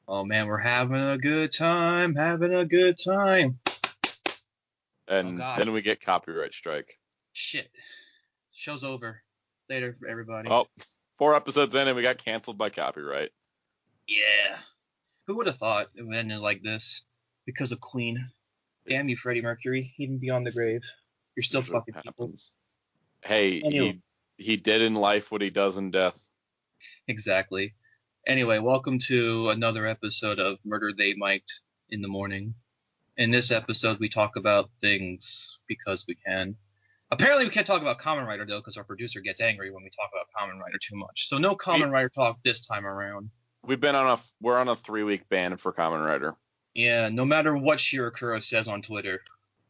Oh man, we're having a good time, having a good time. Oh And god, then we get copyright strike. shit. Show's over. Later, everybody. Oh, 4 episodes in and we got canceled by copyright. Yeah. Who would have thought it would end like this? Because of Queen. Damn you, Freddie Mercury. Even beyond the grave. You're still Usually fucking people. happens. Hey, Anyway. he did in life what he does in death. Exactly. Anyway, welcome to another episode of Murder They Might in the Morning. In this episode, we talk about things because we can. Apparently, we can't talk about Kamen Rider, though, because our producer gets angry when we talk about Kamen Rider too much. So no Kamen Rider talk this time around. We're on a 3-week ban for Kamen Rider. Yeah, no matter what Shirakura says on Twitter,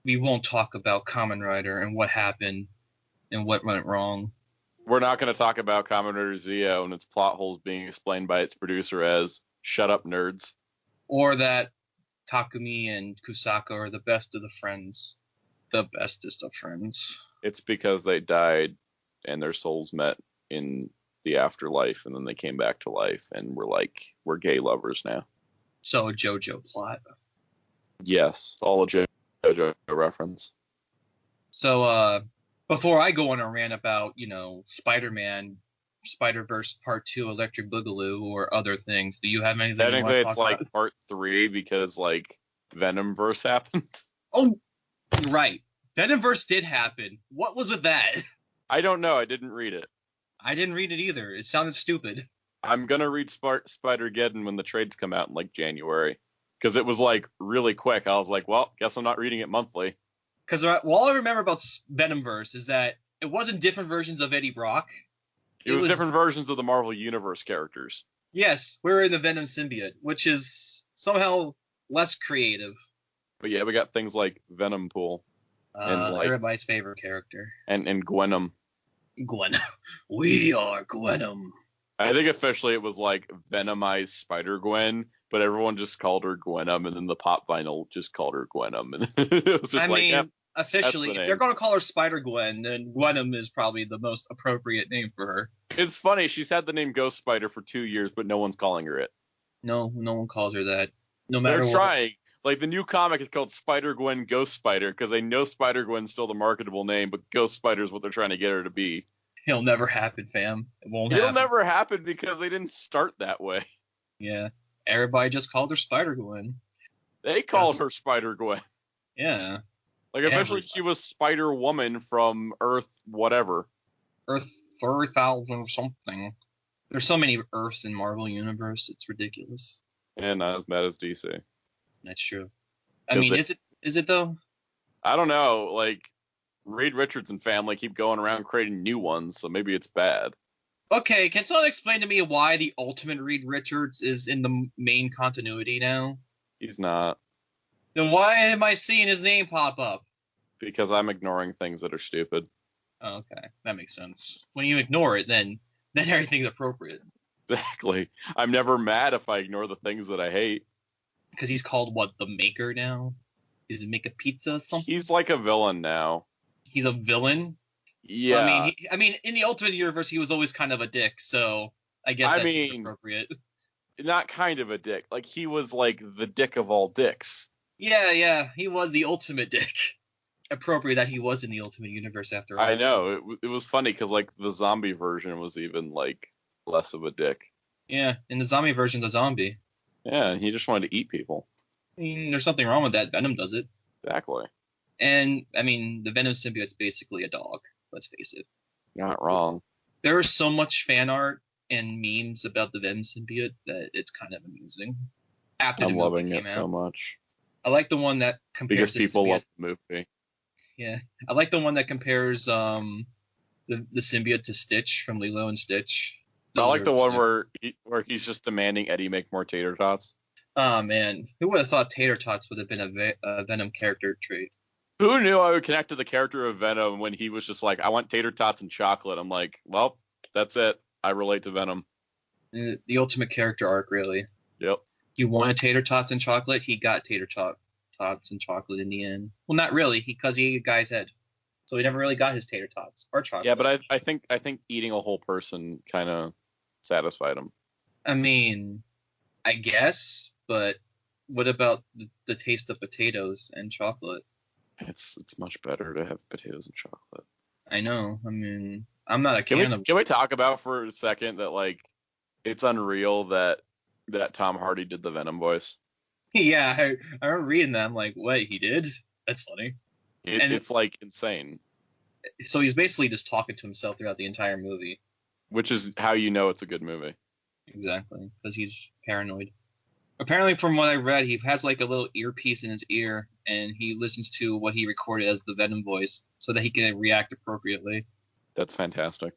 we won't talk about Kamen Rider and what happened and what went wrong. We're not going to talk about Kamen Rider Zeo and its plot holes being explained by its producer as "shut up, nerds," or that Takumi and Kusaka are the best of the friends, the bestest of friends. It's because they died and their souls met in the afterlife, and then they came back to life, and we're gay lovers now. So a JoJo plot. Yes, all a JoJo reference. So before I go on a rant about, SpiderMan, Spider-Verse Part 2, Electric Boogaloo, or other things, do you have anything you want Technically, to it's talk like about? Part 3 because Venom Verse happened. Oh, right. Venom Verse did happen. What was with that? I don't know. I didn't read it. I didn't read it either. It sounded stupid. I'm gonna read Spider-Geddon when the trades come out in January, because it was really quick. I was like, well, guess I'm not reading it monthly. Because all I remember about Venom Verse is that it wasn't different versions of Eddie Brock. It was different versions of the Marvel Universe characters. Yes, we're in the Venom symbiote, which is somehow less creative. But yeah, we got things like Venom Pool. And everybody's favorite character. And Gwenum. Gwen. We are Gwenum. I think officially it was Venomized Spider-Gwen, but everyone just called her Gwenum, and then the pop vinyl just called her Gwenum. And it was just officially, if they're going to call her Spider-Gwen, then Gwenum is probably the most appropriate name for her. It's funny, she's had the name Ghost Spider for 2 years, but no one's calling her it. No one calls her that. No matter They're what. Trying. The new comic is called Spider-Gwen Ghost Spider, because they know Spider-Gwen's still the marketable name, but Ghost Spider is what they're trying to get her to be. It'll never happen, fam. It'll never happen because they didn't start that way. Yeah. Everybody just called her Spider-Gwen. They called her Spider-Gwen. Yeah. Eventually she was Spider-Woman from Earth whatever. Earth 3000 something. There's so many Earths in Marvel Universe, it's ridiculous. And not as bad as DC. That's true. I mean, is it though? I don't know. Reed Richards and family keep going around creating new ones, so maybe it's bad. Okay, can someone explain to me why the Ultimate Reed Richards is in the main continuity now? He's not. Then why am I seeing his name pop up? Because I'm ignoring things that are stupid. Oh, okay, that makes sense. When you ignore it, then everything's appropriate. Exactly. I'm never mad if I ignore the things that I hate. Because he's called, what, the Maker now? Does he make a pizza or something? He's like a villain now. He's a villain? Yeah. I mean, in the Ultimate Universe, he was always kind of a dick, so I guess that's appropriate. Not kind of a dick. He was the dick of all dicks. Yeah, he was the ultimate dick. Appropriate that he was in the Ultimate Universe after all. I know. It was funny because the zombie version was even less of a dick. Yeah, in the zombie version's a zombie. Yeah, he just wanted to eat people. I mean, there's something wrong with that. Venom does it. Exactly. And, I mean, the Venom symbiote's basically a dog, let's face it. Not wrong. There is so much fan art and memes about the Venom symbiote that it's kind of amusing. I'm loving it so much. I like the one that compares... Because people love the movie. Yeah. I like the one that compares the symbiote to Stitch from Lilo and Stitch. I like the one where he's just demanding Eddie make more tater tots. Oh, man. Who would have thought tater tots would have been a Venom character trait? Who knew I would connect to the character of Venom when he was just I want tater tots and chocolate. I'm like, well, that's it. I relate to Venom. The ultimate character arc, really. Yep. You wanted tater tots and chocolate? He got tater tots and chocolate in the end. Well, not really, because he ate a guy's head. So he never really got his tater tots or chocolate. Yeah, but I think eating a whole person kind of satisfied him. I mean, I guess, but what about the taste of potatoes and chocolate? It's much better to have potatoes and chocolate. I know. I mean, I'm not a Can can of. we talk about for a second that like it's unreal that Tom Hardy did the Venom voice? Yeah, I remember reading that. I'm like, what? He did? That's funny. And It's like insane. so he's basically just talking to himself throughout the entire movie. Which is how you know it's a good movie. Exactly, because he's paranoid. Apparently, from what I read, he has like a little earpiece in his ear, and he listens to what he recorded as the Venom voice, so that he can react appropriately. That's fantastic.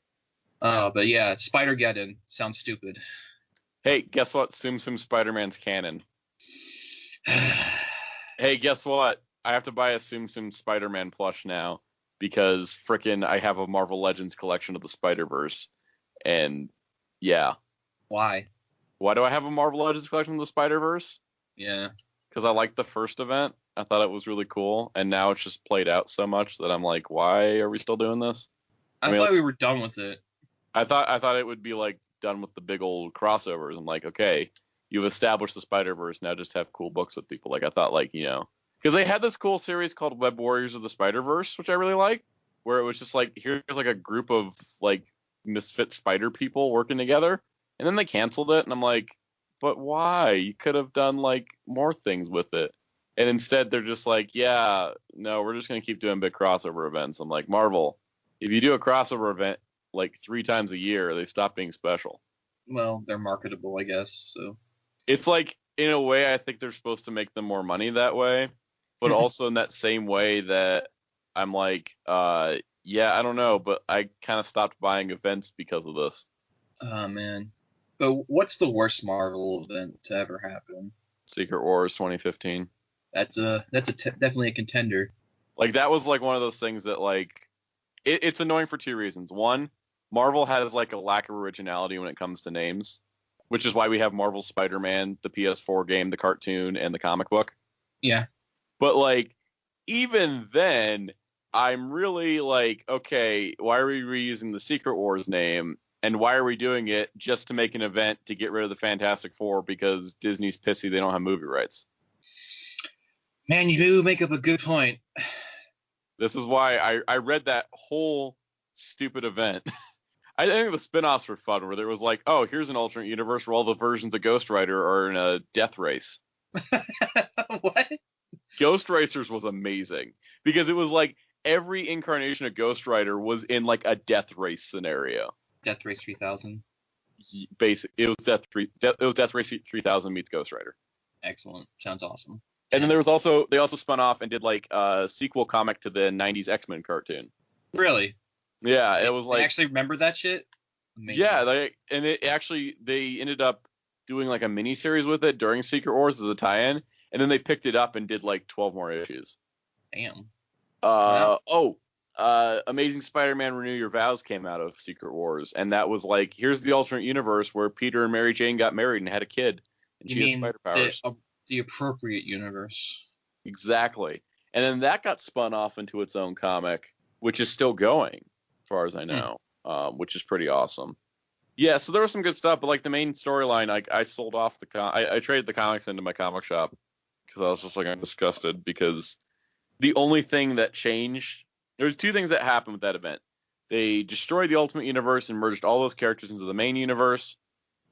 But yeah, Spider-Geddon sounds stupid. Hey, guess what? Tsum Tsum Spider-Man's canon. Hey, guess what? I have to buy a Tsum Tsum Spider-Man plush now because frickin' I have a Marvel Legends collection of the Spider-Verse. And yeah. Why? Why do I have a Marvel Legends collection of the Spider-Verse? Yeah. Because I liked the first event. I thought it was really cool. And now it's just played out so much that I'm like, why are we still doing this? I thought we were done with it. I thought it would be like done with the big old crossovers. I'm like, okay, you've established the Spider-Verse, now just have cool books with people. Like I thought, like, because they had this cool series called Web Warriors of the Spider-Verse, which I really like, where it was just like here's like a group of like misfit spider people working together, and then they canceled it, and I'm like, but why? You could have done like more things with it. And instead they're just like, yeah, no, we're just gonna keep doing big crossover events. I'm like, Marvel, if you do a crossover event like 3 times a year, they stop being special. Well, they're marketable, I guess. So It's like, in a way, I think they're supposed to make them more money that way, but also in that same way that I'm like, yeah, I don't know, but I kind of stopped buying events because of this. Oh man. But what's the worst Marvel event to ever happen? Secret Wars 2015. That's definitely a contender. Like that was like one of those things that like it's annoying for 2 reasons. One, Marvel has like a lack of originality when it comes to names, which is why we have Marvel Spider-Man, the PS4 game, the cartoon, and the comic book. Yeah. But like even then, I'm really like, okay, why are we reusing the Secret Wars name? And why are we doing it just to make an event to get rid of the Fantastic Four because Disney's pissy they don't have movie rights? Man, you do make up a good point. This is why I read that whole stupid event. I think the spin-offs were fun, where there was like, oh, here's an alternate universe where all the versions of Ghost Rider are in a death race. What? Ghost Racers was amazing because it was like every incarnation of Ghost Rider was in like a death race scenario. Death Race 3000. It was Death Race 3000 meets Ghost Rider. Excellent. Sounds awesome. And then they also spun off and did like a sequel comic to the 90s X-Men cartoon. Really? Yeah, it was like I actually remember that shit. Amazing. Yeah, they ended up doing like a mini series with it during Secret Wars as a tie-in, and then they picked it up and did like 12 more issues. Damn. Amazing Spider-Man Renew Your Vows came out of Secret Wars, and that was like, here's the alternate universe where Peter and Mary Jane got married and had a kid, and she has spider powers. The appropriate universe. Exactly. And then that got spun off into its own comic, which is still going, as far as I know, which is pretty awesome. Yeah, so there was some good stuff, but like the main storyline, like I sold off I traded the comics into my comic shop because I was just like, I'm disgusted because the only thing that changed, there's 2 things that happened with that event. They destroyed the Ultimate Universe and merged all those characters into the main universe,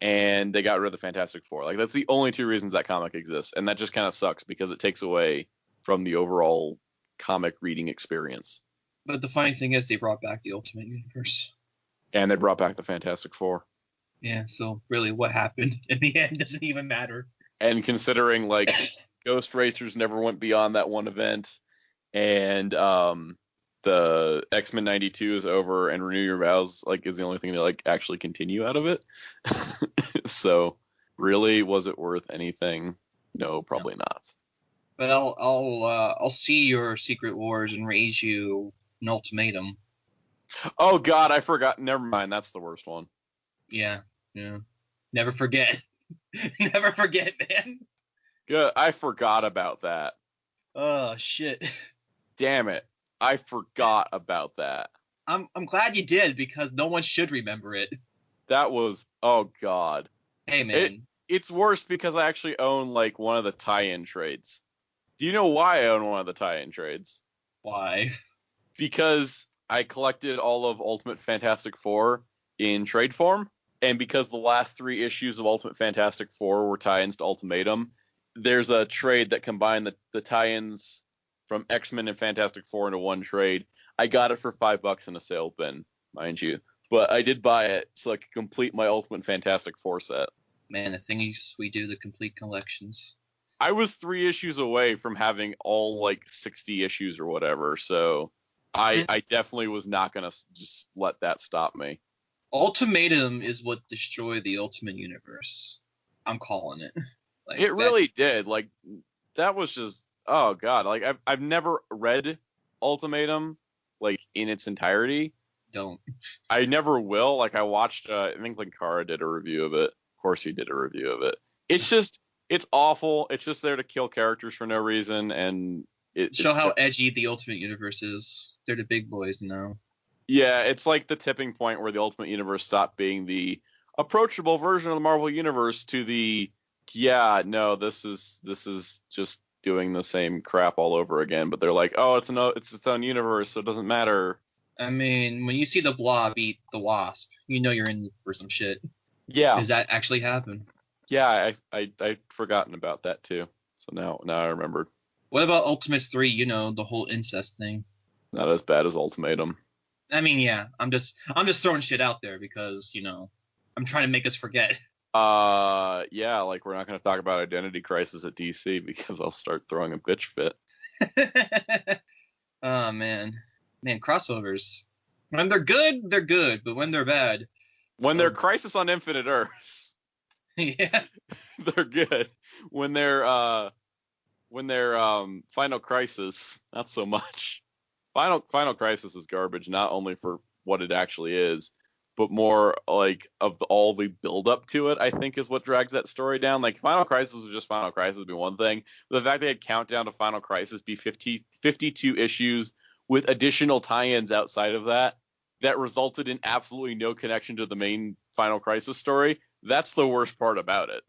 and they got rid of the Fantastic Four. Like that's the only 2 reasons that comic exists, and that just kind of sucks because it takes away from the overall comic reading experience. But the funny thing is, they brought back the Ultimate Universe. And they brought back the Fantastic Four. Yeah, so really what happened in the end doesn't even matter. And considering like Ghost Racers never went beyond that one event, and the X-Men 92 is over, and Renew Your Vows like is the only thing to like actually continue out of it. So really, was it worth anything? No, probably not. But I'll see your Secret Wars and raise you an ultimatum. Oh God, I forgot. Never mind. That's the worst one. Yeah. Never forget. Never forget, man. Good. I forgot about that. Oh shit. Damn it. I forgot about that. I'm glad you did because no one should remember it. That was, oh God. Hey man. it's worse because I actually own like one of the tie-in trades. Do you know why I own one of the tie-in trades? Why? Because I collected all of Ultimate Fantastic Four in trade form, and because the last 3 issues of Ultimate Fantastic Four were tie-ins to Ultimatum, there's a trade that combined the tie-ins from X-Men and Fantastic Four into one trade. I got it for $5 in a sale bin, mind you. But I did buy it so I could complete my Ultimate Fantastic Four set. Man, the thingies we do, the complete collections. I was 3 issues away from having all like 60 issues or whatever, so I definitely was not going to just let that stop me. Ultimatum is what destroyed the Ultimate Universe. I'm calling it. Like, it really did. Like, that was just, oh god. Like, I've never read Ultimatum like in its entirety. Don't. I never will. Like, I watched, I think Linkara did a review of it. Of course, he did a review of it. It's just, it's awful. It's just there to kill characters for no reason, and show how edgy the Ultimate Universe is. They're the big boys now. Yeah, it's like the tipping point where the Ultimate Universe stopped being the approachable version of the Marvel Universe to the, yeah, no, this is just doing the same crap all over again. But they're like, oh, it's its own universe, so it doesn't matter. I mean, when you see the Blob eat the Wasp, you know you're in for some shit. Yeah. Does that actually happen? Yeah, I'd forgotten about that too. So now I remembered. What about Ultimates 3, you know, the whole incest thing? Not as bad as Ultimatum. I mean, yeah, I'm just throwing shit out there because, you know, I'm trying to make us forget. Yeah, like we're not going to talk about Identity Crisis at DC because I'll start throwing a bitch fit. Oh, man, crossovers. When they're good, but when they're bad. When they're Crisis on Infinite Earths. Yeah. They're good. When they're Final Crisis, not so much. Final Crisis is garbage, not only for what it actually is, but more like of all the build up to it, I think is what drags that story down. Like Final Crisis was just Final Crisis would be one thing. But the fact they had Countdown to Final Crisis be 52 issues with additional tie-ins outside of that resulted in absolutely no connection to the main Final Crisis story, that's the worst part about it.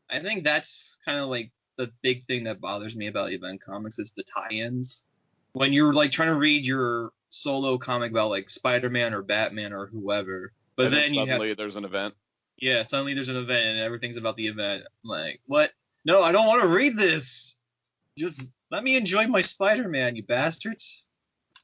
I think that's kind of like the big thing that bothers me about Event Comics is the tie-ins. When you're like trying to read your solo comic about like Spider-Man or Batman or whoever, but and then suddenly there's an event. Yeah, suddenly there's an event and everything's about the event. I'm like, what? No, I don't want to read this. Just let me enjoy my Spider-Man, you bastards.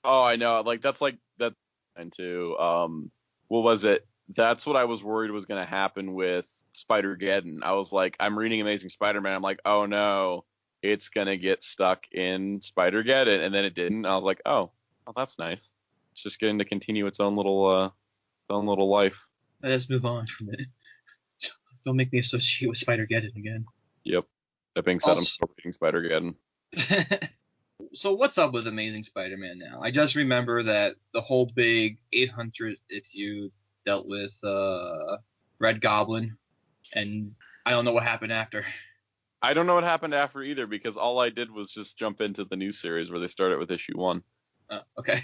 Oh, I know. Like that's like that. And too. What was it? That's what I was worried was going to happen with Spider-Geddon. I was like, I'm reading Amazing Spider-Man. I'm like, oh no, it's gonna get stuck in Spider-Geddon, and then it didn't. I was like, oh, well, that's nice. It's just getting to continue its own little life. Let's move on from it. Don't make me associate with Spider-Geddon again. Yep. That being said, I'm still reading Spider-Geddon. So what's up with Amazing Spider-Man now? I just remember that the whole big 800 issue dealt with Red Goblin, and I don't know what happened after. I don't know what happened after either, because all I did was just jump into the new series where they started with issue 1. Oh, okay.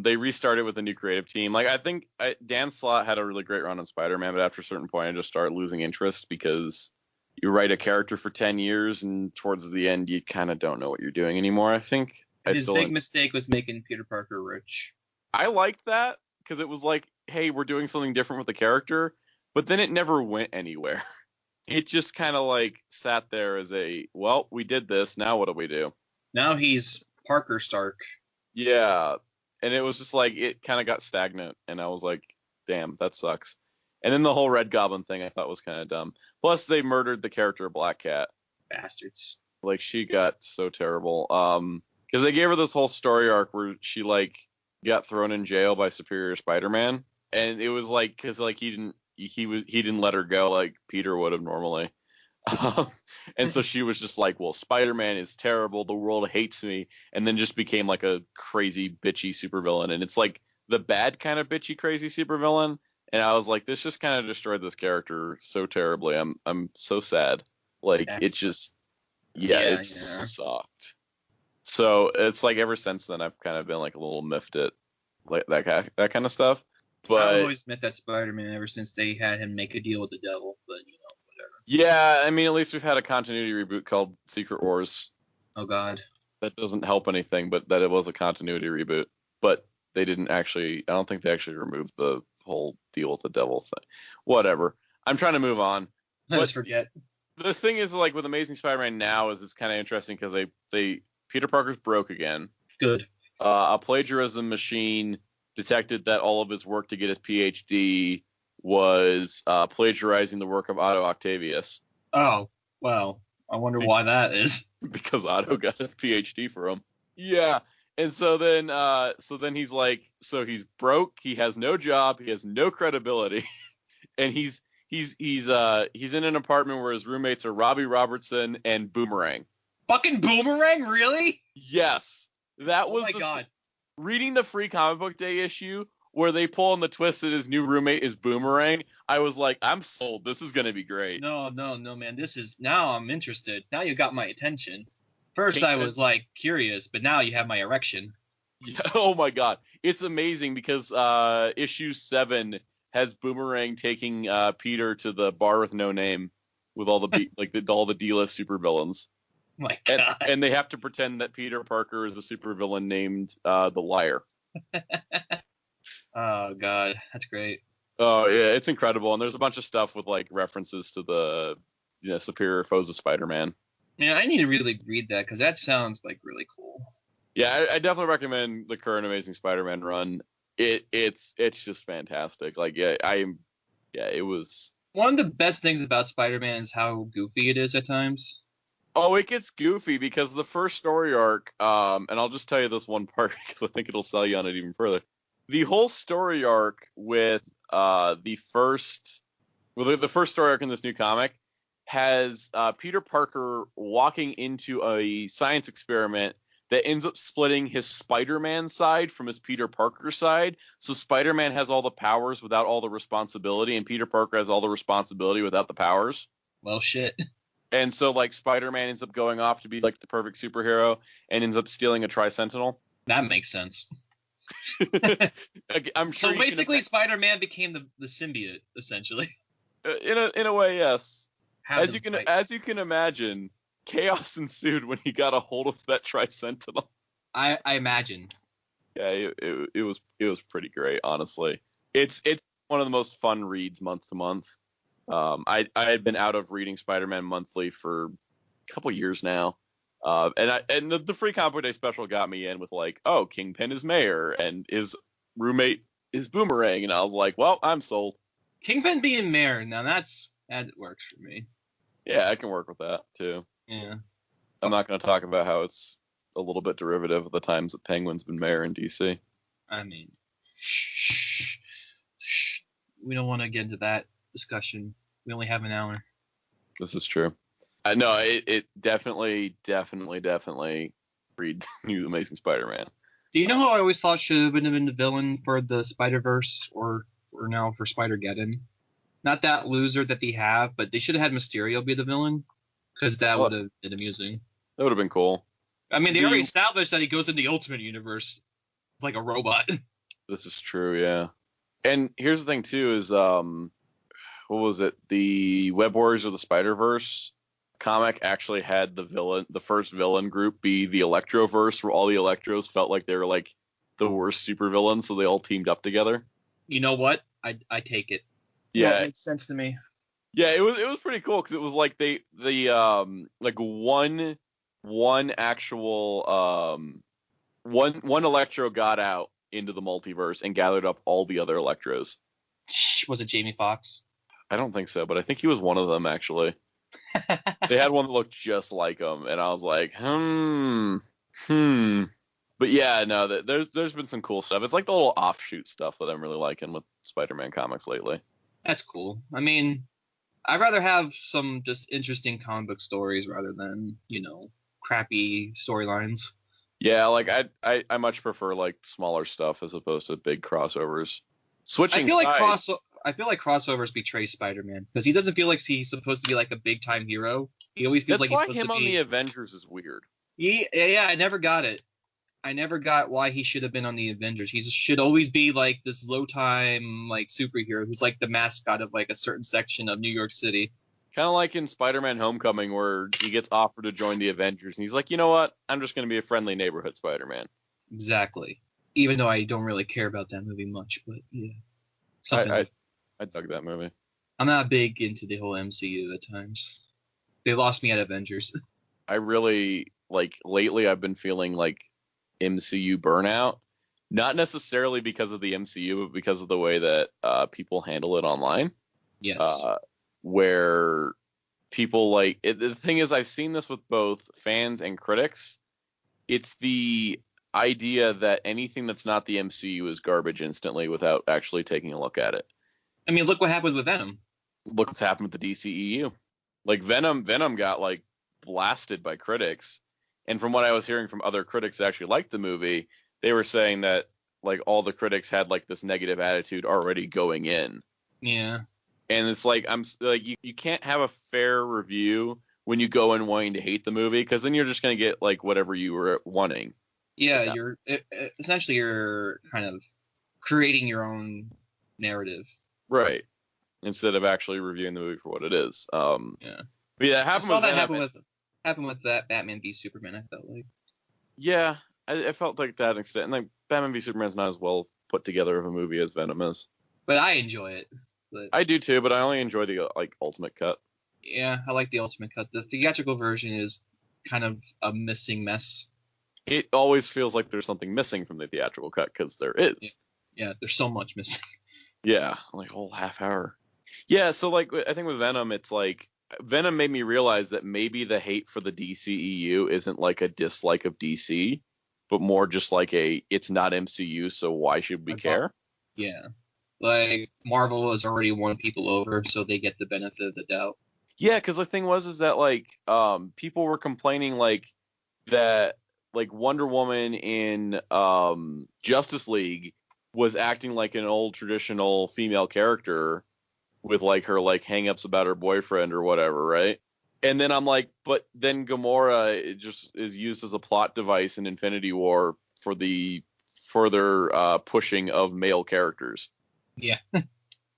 They restarted with a new creative team. Like I think Dan Slott had a really great run on Spider-Man, but after a certain point, I just started losing interest because you write a character for 10 years and towards the end, you kind of don't know what you're doing anymore. I think his big mistake was making Peter Parker rich. I liked that because it was like, hey, we're doing something different with the character, but then it never went anywhere. It just kind of like sat there as well, we did this. Now what do we do? Now he's Parker Stark. Yeah. And it was just like, it kind of got stagnant. And I was like, damn, that sucks. And then the whole Red Goblin thing I thought was kind of dumb. Plus, they murdered the character of Black Cat. Bastards. Like, she got so terrible. Because they gave her this whole story arc where she, like, got thrown in jail by Superior Spider-Man. And it was like, because, like, he didn't let her go like Peter would have normally. And so she was just like, well, Spider-Man is terrible. The world hates me. And then just became like a crazy, bitchy supervillain. And it's like the bad kind of bitchy, crazy supervillain. And I was like, this just kind of destroyed this character so terribly. I'm so sad. Like it just, it sucked. So it's like ever since then, I've kind of been like a little miffed at like that kind of stuff. But I've always met that Spider-Man ever since they had him make a deal with the devil, but whatever. yeah, I mean, at least we've had a continuity reboot called Secret Wars. Oh God. That doesn't help anything, but that it was a continuity reboot. But they didn't actually. I don't think they actually removed the whole deal with the devil thing. Whatever. I'm trying to move on. Let's forget. The thing is, like with Amazing Spider-Man now, is it's kind of interesting because they Peter Parker's broke again. Good. A plagiarism machine detected that all of his work to get his PhD was plagiarizing the work of Otto Octavius. Oh, well, I wonder why that is. Because Otto got his PhD for him. Yeah. And so then he's like, so he's broke, he has no job, he has no credibility, and he's in an apartment where his roommates are Robbie Robertson and Boomerang. Fucking Boomerang, really? Yes. That was my God. Reading the Free Comic Book Day issue where they pull on the twist that his new roommate is Boomerang, I was like, I'm sold. This is going to be great. No, man. Now I'm interested. Now you got my attention. First I was like curious, but now you have my erection. Yeah, oh my God. It's amazing because issue 7 has Boomerang taking Peter to the bar with no name with all the all the D-list supervillains. My God. And they have to pretend that Peter Parker is a supervillain named the Liar. Oh God, that's great. Oh yeah, it's incredible. And there's a bunch of stuff with like references to the superior foes of Spider-Man. Man, I need to really read that because that sounds like really cool. Yeah, I definitely recommend the current Amazing Spider-Man run. It's just fantastic. Like it was one of the best things about Spider-Man is how goofy it is at times. Oh, it gets goofy because the first story arc, and I'll just tell you this one part because I think it'll sell you on it even further. The whole story arc with the first story arc in this new comic has Peter Parker walking into a science experiment that ends up splitting his Spider-Man side from his Peter Parker side. So Spider-Man has all the powers without all the responsibility, and Peter Parker has all the responsibility without the powers. Well, shit. And so, like, Spider-Man ends up going off to be, like, the perfect superhero and ends up stealing a Tri-Sentinel. That makes sense. I'm sure. So basically, Spider-Man became the symbiote, essentially. In a way, yes. As you can imagine, chaos ensued when he got a hold of that Tri-Sentinel. I imagine. Yeah, it was pretty great, honestly. It's one of the most fun reads month to month. I had been out of reading Spider-Man monthly for a couple years now, and the Free Comic Book Day special got me in with like, oh, Kingpin is mayor and his roommate is Boomerang, and I was like, well, I'm sold. Kingpin being mayor, now that works for me. Yeah, I can work with that too. Yeah. I'm not going to talk about how it's a little bit derivative of the times that Penguin's been mayor in DC. I mean, shh. We don't want to get into that discussion. We only have an hour. This is true. No, it definitely read New Amazing Spider-Man. Do you know who I always thought should have been the villain for the Spider-Verse or now for Spider-Geddon? Not that loser that they have, but they should have had Mysterio be the villain because that would have been amusing. That would have been cool. I mean, they already established that he goes in the Ultimate Universe like a robot. This is true, yeah. And here's the thing too is what was it? The Web Warriors of the Spider-Verse comic actually had the first villain group be the Electroverse, where all the Electros felt like they were like the worst supervillains, so they all teamed up together. You know what? I take it. Yeah, that makes sense to me. Yeah, it was pretty cool because it was like like one actual one Electro got out into the multiverse and gathered up all the other Electros. Was it Jamie Foxx? I don't think so, but I think he was one of them actually. They had one that looked just like him, and I was like, But yeah, no, there's been some cool stuff. It's like the little offshoot stuff that I'm really liking with Spider-Man comics lately. That's cool. I mean, I'd rather have some just interesting comic book stories rather than, crappy storylines. Yeah, like I much prefer like smaller stuff as opposed to big crossovers. I feel like crossovers betray Spider-Man because he doesn't feel like he's supposed to be like a big time hero. He always feels like he's supposed to be. That's why him on the Avengers is weird. Yeah, I never got it. I never got why he should have been on the Avengers. He should always be like this low time like superhero who's like the mascot of like a certain section of New York City. Kind of like in Spider-Man Homecoming, where he gets offered to join the Avengers, and he's like, you know what? I'm just going to be a friendly neighborhood Spider-Man. Exactly. Even though I don't really care about that movie much, but yeah. I dug that movie. I'm not big into the whole MCU at times. They lost me at Avengers. I really, like, lately I've been feeling like MCU Burnout. Not necessarily because of the MCU, but because of the way that people handle it online. Yes. Where people like it, the thing is, I've seen this with both fans and critics. It's the idea that anything that's not the MCU is garbage instantly without actually taking a look at it. I mean, look what happened with Venom. Look what's happened with the DCEU. Like Venom got like blasted by critics, and from what I was hearing from other critics that actually liked the movie, they were saying that like all the critics had like this negative attitude already going in. Yeah. And it's like, I'm like, you can't have a fair review when you go in wanting to hate the movie, because then you're just going to get like whatever you were wanting. Yeah, essentially you're kind of creating your own narrative. Right. Instead of actually reviewing the movie for what it is. Yeah. But yeah, happened with that Batman v Superman, I felt like. Yeah, I felt like that extent. And like Batman v Superman's not as well put together of a movie as Venom is. But I enjoy it. But I do too, but I only enjoy the like ultimate cut. Yeah, I like the ultimate cut. The theatrical version is kind of a missing mess. It always feels like there's something missing from the theatrical cut, because there is. Yeah, there's so much missing. Yeah, like a whole half hour. Yeah, so like I think with Venom, it's like Venom made me realize that maybe the hate for the DCEU isn't like a dislike of DC, but more just like it's not MCU, so why should we care? Yeah. Like, Marvel has already won people over, so they get the benefit of the doubt. Yeah, because the thing is that, like, people were complaining, like, that, like, Wonder Woman in Justice League was acting like an old traditional female character with, like, her, like, hang-ups about her boyfriend or whatever, right? And then I'm like, but then Gamora just is used as a plot device in Infinity War for the further pushing of male characters. Yeah.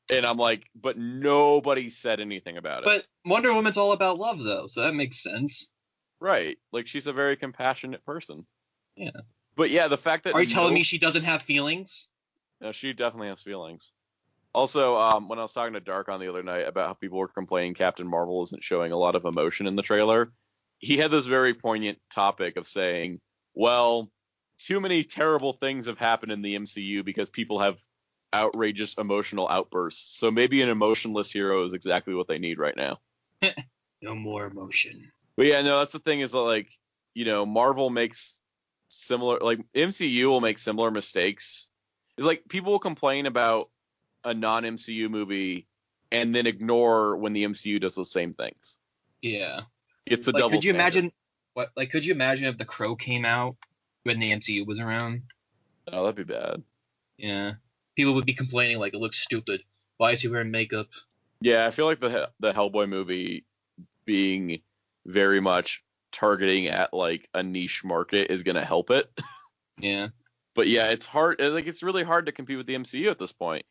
And I'm like, but nobody said anything about it. But Wonder Woman's all about love, though, so that makes sense. Right. Like, she's a very compassionate person. Yeah. But yeah, the fact that... Are you telling me she doesn't have feelings? No, she definitely has feelings. Also, when I was talking to Dark on the other night about how people were complaining Captain Marvel isn't showing a lot of emotion in the trailer, he had this very poignant topic of saying, well, too many terrible things have happened in the MCU because people have outrageous emotional outbursts. So maybe an emotionless hero is exactly what they need right now. No more emotion. But yeah, no, that's the thing is that, like, you know, Marvel makes similar, like, MCU will make similar mistakes. It's like people will complain about a non-MCU movie and then ignore when the MCU does those same things. Yeah. It's a like, double standard. Could you imagine if The Crow came out when the MCU was around? Oh, that'd be bad. Yeah. People would be complaining like, it looks stupid. Why is he wearing makeup? Yeah, I feel like the Hellboy movie being very much targeting at like a niche market is going to help it. Yeah. But yeah, it's hard. Like, it's really hard to compete with the MCU at this point.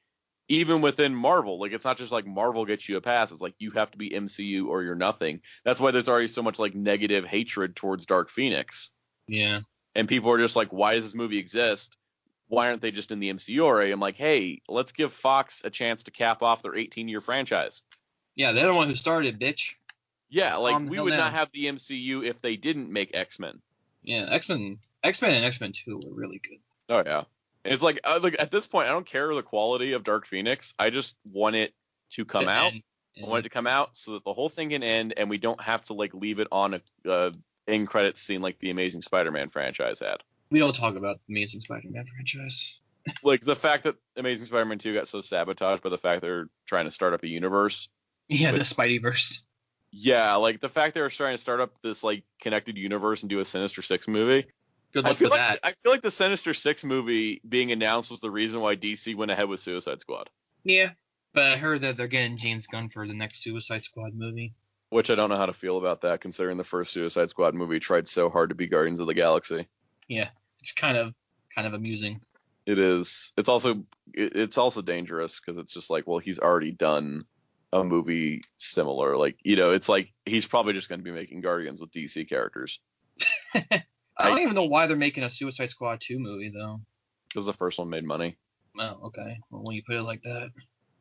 Even within Marvel, like, it's not just like Marvel gets you a pass. It's like you have to be MCU or you're nothing. That's why there's already so much like negative hatred towards Dark Phoenix. Yeah. And people are just like, why does this movie exist? Why aren't they just in the MCU already? I'm like, hey, let's give Fox a chance to cap off their 18-year franchise. Yeah, they're the one who started, bitch. Yeah, like, we would not have the MCU if they didn't make X-Men. Yeah, X-Men and X-Men 2 were really good. Oh, yeah. It's like at this point, I don't care the quality of Dark Phoenix. I just want it to come out. I want it to come out so that the whole thing can end, and we don't have to, like, leave it on a end credits scene like the Amazing Spider-Man franchise had. We don't talk about the Amazing Spider-Man franchise. Like, the fact that Amazing Spider-Man 2 got so sabotaged by the fact they're trying to start up a universe. Yeah, the Spideyverse. Yeah, like, the fact they were trying to start up this, like, connected universe and do a Sinister Six movie. Good luck with that. I feel like the Sinister Six movie being announced was the reason why DC went ahead with Suicide Squad. Yeah, but I heard that they're getting James Gunn for the next Suicide Squad movie. Which I don't know how to feel about that, considering the first Suicide Squad movie tried so hard to be Guardians of the Galaxy. Yeah, It's kind of amusing. It is. It's also dangerous because it's just like, well, he's already done a movie similar. Like, it's like he's probably just going to be making Guardians with DC characters. I don't even know why they're making a Suicide Squad 2 movie though. Because the first one made money. Oh, okay. Well, when you put it like that,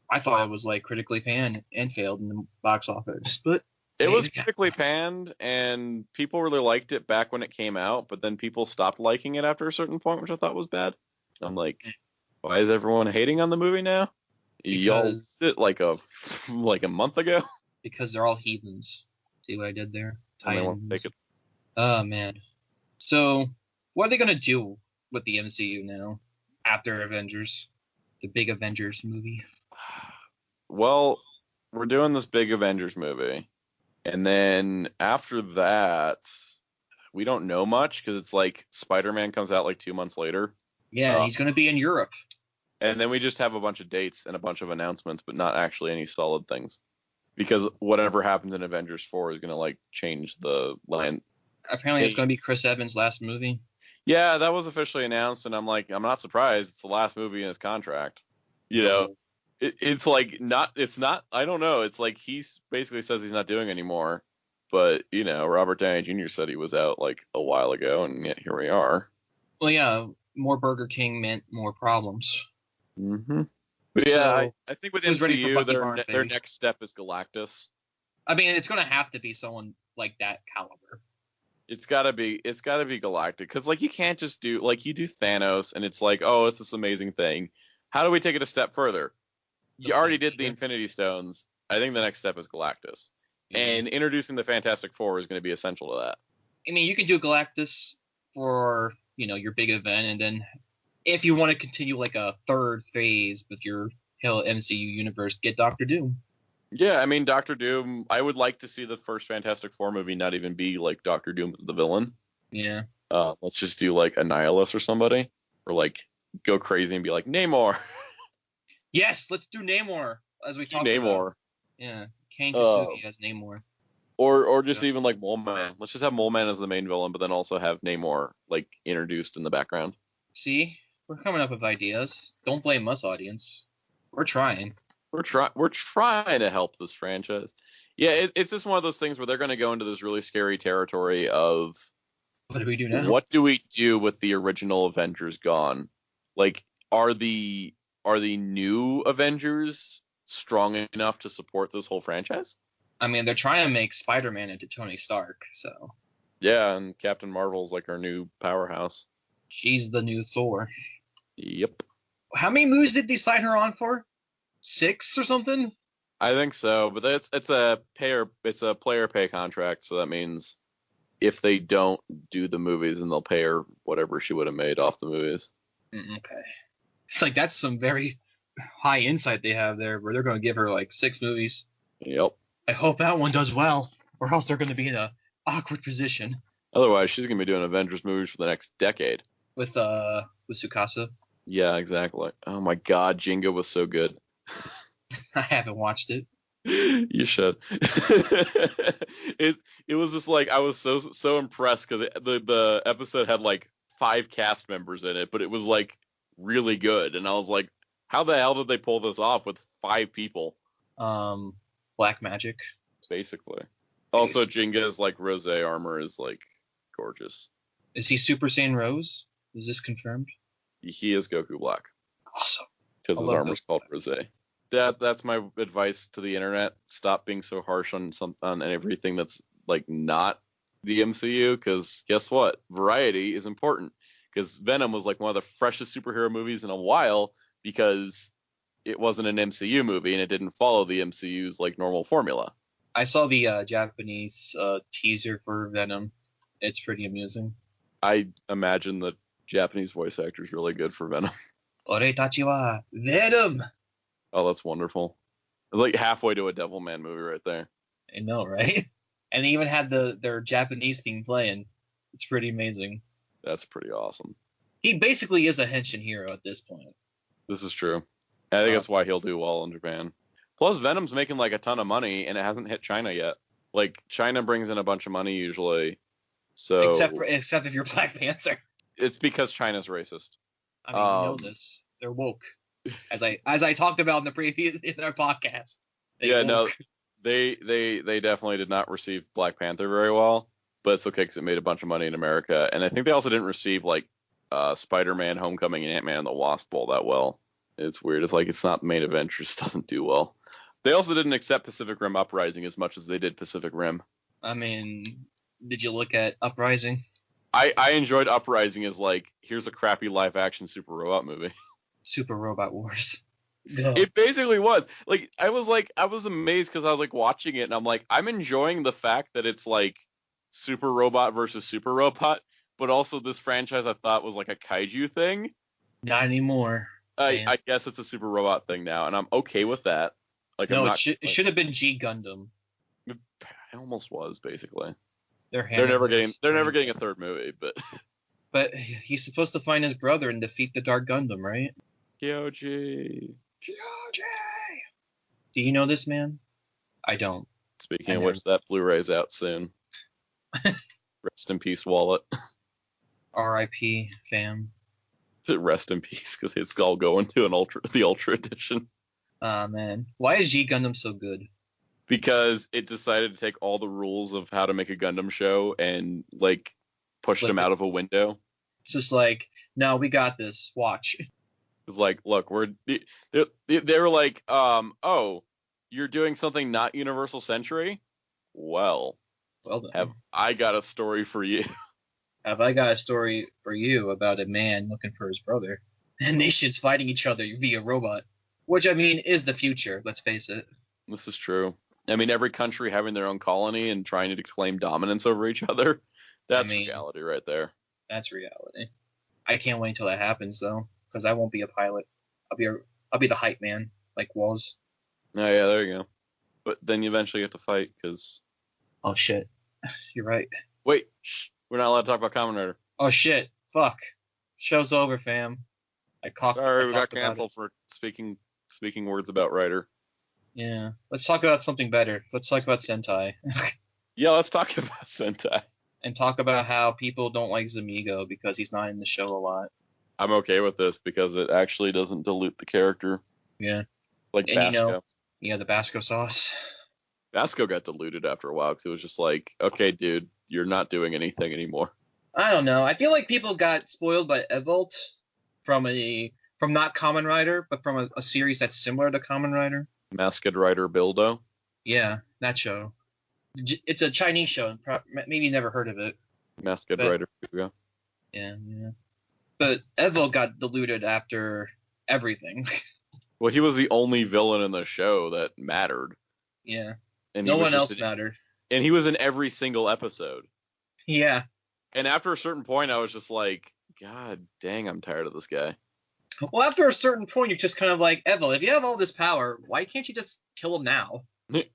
I thought it was like critically panned and failed in the box office, but it was critically panned and people really liked it back when it came out, but then people stopped liking it after a certain point, which I thought was bad. I'm like, why is everyone hating on the movie now? Y'all did it like a month ago. Because they're all heathens. See what I did there? And they won't take it. Oh man. So what are they gonna do with the MCU now after Avengers, the big Avengers movie? Well, we're doing this big Avengers movie, and then after that, we don't know much because it's like SpiderMan comes out like 2 months later. Yeah, he's gonna be in Europe. And then we just have a bunch of dates and a bunch of announcements, but not actually any solid things. Because whatever happens in Avengers 4 is going to like change the land. Apparently it's going to be Chris Evans' last movie. Yeah, that was officially announced, and I'm like, I'm not surprised. It's the last movie in his contract. It's not, I don't know. It's like he basically says he's not doing anymore. But, Robert Downey Jr. said he was out like a while ago, and yet here we are. Well, yeah, more Burger King meant more problems. Mm-hmm. But yeah, I think with MCU, their next step is Galactus. I mean, it's going to have to be someone like that caliber. It's gotta be Galactic, because like you can't just do like you do Thanos and it's like, oh, it's this amazing thing. How do we take it a step further? You already did the Infinity Stones. I think the next step is Galactus, and introducing the Fantastic Four is going to be essential to that. I mean, you can do Galactus for your big event, and then if you want to continue like a third phase with your whole MCU universe, get Doctor Doom. Yeah, I mean, Doctor Doom, I would like to see the first Fantastic Four movie not even be like Doctor Doom as the villain. Yeah. Let's just do like Annihilus or somebody, or like go crazy and be like Namor. Yes, let's do Namor as we talked Namor. About. Yeah, Kang Kasugi as Namor. Or just even like Mole Man. Let's just have Mole Man as the main villain, but then also have Namor like introduced in the background. See, we're coming up with ideas. Don't blame us, audience. We're trying. We're trying to help this franchise. Yeah, it's just one of those things where they're going to go into this really scary territory of what do we do now? What do we do with the original Avengers gone? Like, are the new Avengers strong enough to support this whole franchise? I mean, they're trying to make Spider-Man into Tony Stark, so. Yeah, and Captain Marvel's like our new powerhouse. She's the new Thor. Yep. How many movies did they sign her on for? 6 or something? I think so, but it's a player pay contract, so that means if they don't do the movies, then they'll pay her whatever she would have made off the movies. Okay. It's like that's some very high insight they have there, where they're going to give her like 6 movies. Yep. I hope that one does well, or else they're going to be in a awkward position. Otherwise, she's going to be doing Avengers movies for the next decade. With Tsukasa? Yeah, exactly. Oh my God, Jingo was so good. I haven't watched it. You should. It was just like I was so impressed because the episode had like 5 cast members in it, but it was like really good, and I was like, how the hell did they pull this off with 5 people? Black magic, basically. Also, Jinga's like rose armor is like gorgeous. Is he Super Saiyan Rose? Is this confirmed? He is Goku Black. Awesome. Because his armor's called rose. That's my advice to the internet. Stop being so harsh on everything that's like not the MCU, because guess what? Variety is important. Because Venom was like one of the freshest superhero movies in a while because it wasn't an MCU movie and it didn't follow the MCU's like normal formula. I saw the Japanese teaser for Venom. It's pretty amusing. I imagine the Japanese voice actor is really good for Venom. Oretachi wa Venom. Oh, that's wonderful. It's like halfway to a Devilman movie right there. I know, right? And they even had their Japanese theme playing. It's pretty amazing. That's pretty awesome. He basically is a henshin hero at this point. This is true. I think that's why he'll do well in Japan. Plus, Venom's making like a ton of money, and it hasn't hit China yet. Like, China brings in a bunch of money usually. So except if you're Black Panther. It's because China's racist. I mean, you know this. They're woke, as I talked about in our podcast. No, they definitely did not receive Black Panther very well, but it's okay because it made a bunch of money in America, and I think they also didn't receive like Spider-Man: Homecoming and Ant-Man and the Wasp all that well. It's weird. It's like it's not main event, just doesn't do well. They also didn't accept Pacific Rim Uprising as much as they did Pacific Rim. I mean, did you look at Uprising? I enjoyed Uprising as like, here's a crappy live action super robot movie. Super Robot Wars. Go. It basically was. I was amazed because I was like watching it and I'm like, I'm enjoying the fact that it's like super robot versus super robot, but also this franchise I thought was like a kaiju thing. Not anymore. I guess it's a super robot thing now, and I'm okay with that. Like, no, I'm not, it should have been G Gundam. It almost was basically. They're never getting a third movie, but but he's supposed to find his brother and defeat the Dark Gundam, right? Kyoji. Do you know this man? I don't. Speaking of which, that Blu-ray's out soon. Rest in peace, Wallet. R.I.P. fam. Rest in peace, because it's all going to the Ultra Edition. Man. Why is G Gundam so good? Because it decided to take all the rules of how to make a Gundam show and like pushed them out of a window. It's just like, no, we got this. Watch. It's like, look, they were like, oh, you're doing something not Universal Century? Well then. Have I got a story for you? Have I got a story for you about a man looking for his brother and nations fighting each other via robot? Which, I mean, is the future, let's face it. This is true. I mean, every country having their own colony and trying to claim dominance over each other. That's reality right there. That's reality. I can't wait until that happens, though, because I won't be a pilot. I'll be the hype man, like Woz. Oh, yeah, there you go. But then you eventually get to fight, because... Oh, shit. You're right. Wait, shh. We're not allowed to talk about Kamen Rider. Oh, shit. Fuck. Show's over, fam. Sorry, we got canceled for speaking words about Rider. Yeah. Let's talk about something better. Let's talk about Sentai. Yeah, let's talk about Sentai. And talk about how people don't like Zamigo because he's not in the show a lot. I'm okay with this because it actually doesn't dilute the character. Yeah. Like Basco. The Basco sauce. Basco got diluted after a while because it was just like, okay, dude, you're not doing anything anymore. I don't know. I feel like people got spoiled by Evolt from not Kamen Rider, but from a series that's similar to Kamen Rider. Masked Rider Bildo? Yeah, that show. It's a Chinese show. Maybe you never heard of it. Masked Rider Bildo. Yeah. But Evolt got diluted after everything. Well, he was the only villain in the show that mattered. Yeah. And no one else mattered. And he was in every single episode. Yeah. And after a certain point, I was just like, God dang, I'm tired of this guy. Well, after a certain point, you're just kind of like, Evolt, if you have all this power, why can't you just kill him now?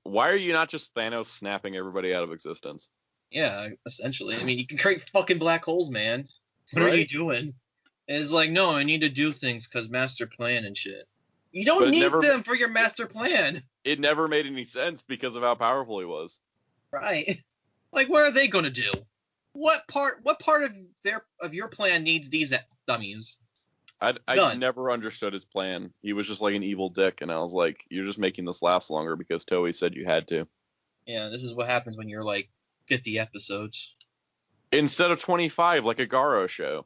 Why are you not just Thanos snapping everybody out of existence? Yeah, essentially. I mean, you can create fucking black holes, man. What are you doing? And it's like, no, I need to do things because master plan and shit. You don't need them for your master plan. It never made any sense because of how powerful he was. Right. Like, what are they going to do? What part of your plan needs these dummies? I never understood his plan. He was just like an evil dick, and I was like, you're just making this last longer because Toei said you had to. Yeah, this is what happens when you're like 50 episodes. Instead of 25, like a Garo show.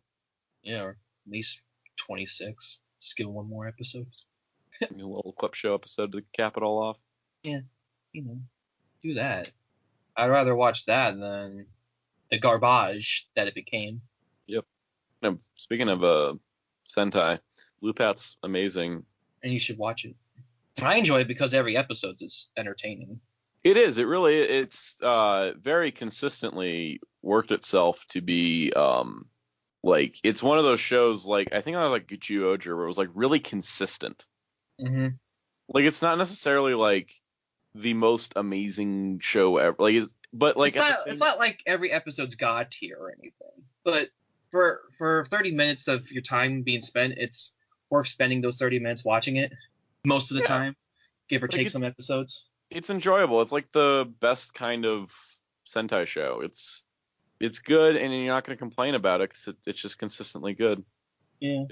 Yeah, or at least 26. Just give him one more episode. A little clip show episode to cap it all off. Yeah, do that. I'd rather watch that than the garbage that it became. Yep. Now, speaking of Sentai, Lupat's amazing. And you should watch it. I enjoy it because every episode is entertaining. It is. It's very consistently worked itself to be like, it's one of those shows, like, I think I like JoJo, where it was like really consistent. Mm-hmm. Like, it's not necessarily like the most amazing show ever. Like, it's not like every episode's god tier or anything. But for 30 minutes of your time being spent, it's worth spending those 30 minutes watching it most of the time, give or take some episodes. It's enjoyable. It's like the best kind of Sentai show. It's it's good, and you're not going to complain about it because it's just consistently good. Yeah.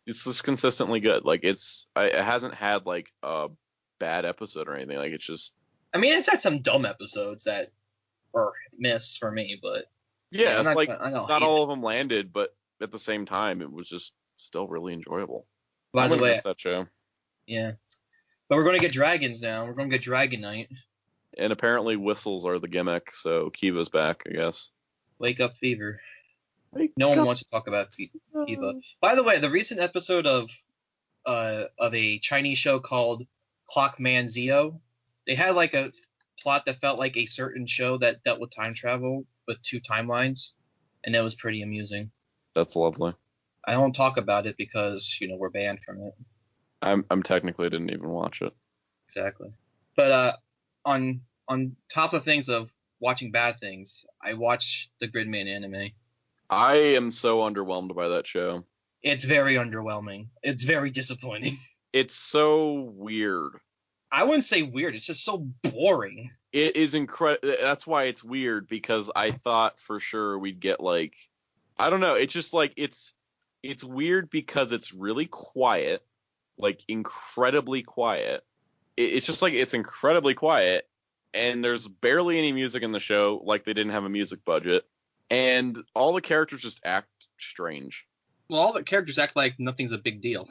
It's just consistently good. Like it hasn't had like a bad episode or anything. Like it's just. I mean, it's had some dumb episodes that were miss for me, but yeah, it's like I don't not hate all it. of them landed, but at the same time, it was just still really enjoyable. By I'm the gonna way, miss that show. yeah. But we're going to get dragons now. We're going to get Dragon Knight. And apparently whistles are the gimmick, so Kiva's back, I guess. Wake Up Fever. Wake No one up. wants to talk about Kiva. By the way, the recent episode of a Chinese show called Clockman Zio, they had like a plot that felt like a certain show that dealt with time travel with 2 timelines, and it was pretty amusing. That's lovely. I don't talk about it because we're banned from it. I'm technically didn't even watch it. Exactly. But on top of things of watching bad things, I watched the Gridman anime. I am so underwhelmed by that show. It's very underwhelming. It's very disappointing. It's so weird. I wouldn't say weird. It's just so boring. It is incredible. That's why it's weird, because I thought for sure we'd get like, I don't know. It's just like it's weird because it's really quiet, like incredibly quiet. It's just like it's incredibly quiet, and there's barely any music in the show. Like they didn't have a music budget, and all the characters just act strange. Well, all the characters act like nothing's a big deal.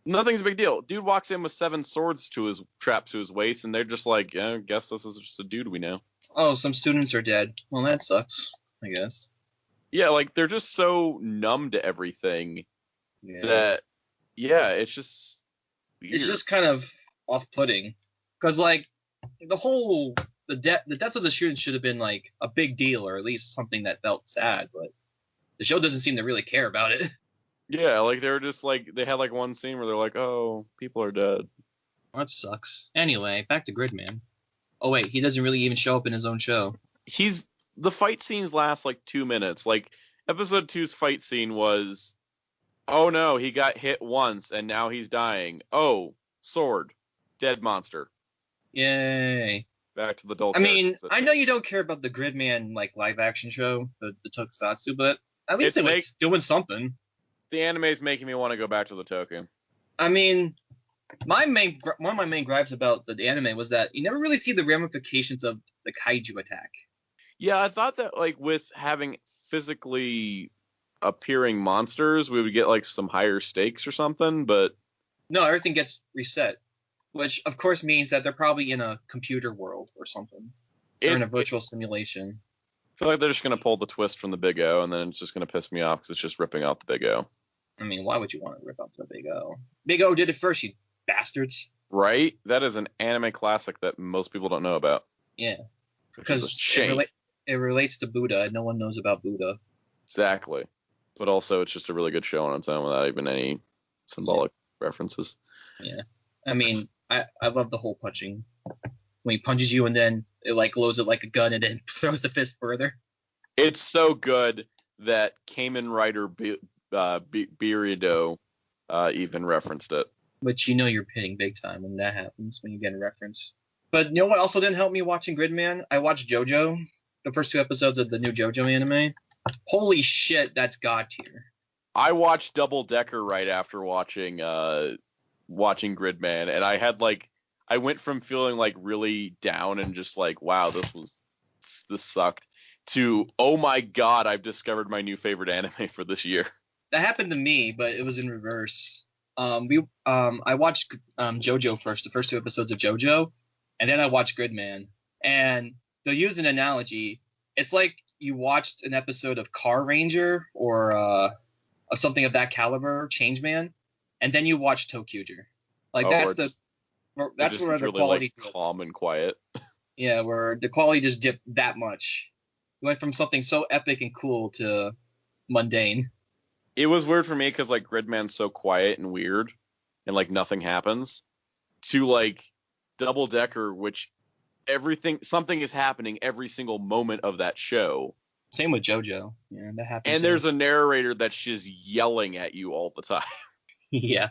Nothing's a big deal. Dude walks in with 7 swords trapped to his waist, and they're just like, yeah, I guess this is just a dude we know. Oh, some students are dead. Well, that sucks, I guess. Yeah, like they're just so numb to everything that, yeah, it's just weird. It's just kind of off-putting, because like the deaths of the students should have been like a big deal, or at least something that felt sad, but the show doesn't seem to really care about it. Yeah, like they were just like, they had like one scene where they're like, oh, people are dead. That sucks. Anyway, back to Gridman. Oh wait, he doesn't really even show up in his own show. The fight scenes last like 2 minutes. Like episode 2's fight scene was, oh no, he got hit once and now he's dying. Oh, sword, dead monster. Yay. Back to the dull. I mean, I know you don't care about the Gridman like live action show, the Tokusatsu, but at least it was doing something. The anime is making me want to go back to the Toku. I mean, one of my main gripes about the anime was that you never really see the ramifications of the kaiju attack. Yeah, I thought that like with having physically appearing monsters, we would get like some higher stakes or something, but no, everything gets reset, which of course means that they're probably in a computer world or something. They're in a virtual simulation. I feel like they're just going to pull the twist from the Big O, and then it's just going to piss me off because it's just ripping out the Big O. I mean, why would you want to rip out the Big O? Big O did it first, you bastards. Right? That is an anime classic that most people don't know about. Yeah. Because it relates to Buddha, and no one knows about Buddha. Exactly. But also, it's just a really good show on its own without even any symbolic references. Yeah. I mean, I love the whole punching. When he punches you and then it like loads it like a gun and then throws the fist further. It's so good that Kamen Rider Birido even referenced it. But you're pitting big time when that happens, when you get a reference. But you know what also didn't help me watching Gridman? I watched JoJo, the first 2 episodes of the new JoJo anime. Holy shit, that's god tier. I watched Double Decker right after watching Gridman, and I went from feeling like really down and just like, wow, this sucked, to, oh my god, I've discovered my new favorite anime for this year. That happened to me, but it was in reverse. I watched JoJo first, the first 2 episodes of JoJo, and then I watched Gridman. And to use an analogy, it's like you watched an episode of Car Ranger or something of that caliber, Changeman, and then you watched ToQger. Like that's where the quality like calm and quiet. Yeah, where the quality just dipped that much. It went from something so epic and cool to mundane. It was weird for me because like Gridman's so quiet and weird, and like nothing happens, to like Double Decker, which something is happening every single moment of that show. Same with JoJo. Yeah, that happens. And there's a narrator that's just yelling at you all the time. Yeah.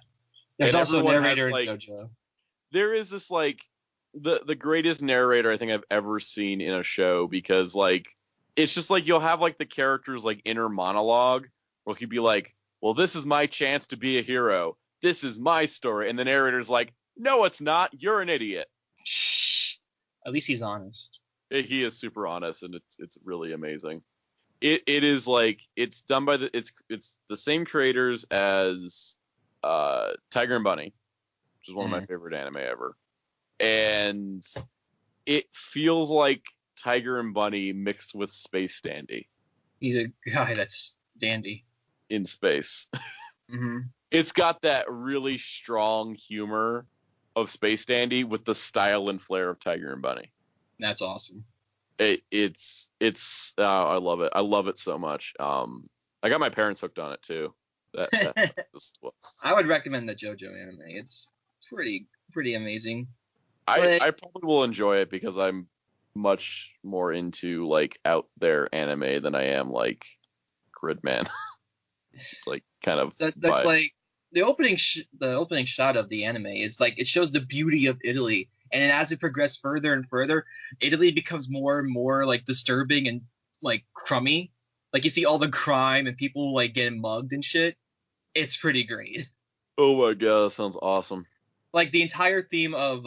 There's also a narrator in JoJo. There is this like the greatest narrator I think I've ever seen in a show, because like it's just like you'll have like the character's like inner monologue where he'd be like, well, this is my chance to be a hero. This is my story. And the narrator's like, no, it's not. You're an idiot. At least he's honest. He is super honest, and it's really amazing. It is like it's done by it's the same creators as Tiger and Bunny, which is one of my favorite anime ever. And it feels like Tiger and Bunny mixed with Space Dandy. He's a guy that's dandy in space. Mm-hmm. It's got that really strong humor of Space Dandy with the style and flair of Tiger and Bunny. That's awesome. It's I love it. I love it so much. I got my parents hooked on it too. I would recommend the JoJo anime. It's pretty amazing. I probably will enjoy it because I'm much more into like out there anime than I am like Gridman. Like kind of like the opening shot of the anime is like it shows the beauty of Italy, and then as it progressed further and further, Italy becomes more and more like disturbing and like crummy. Like you see all the crime and people like getting mugged and shit. It's pretty great. Oh my god, that sounds awesome. Like the entire theme of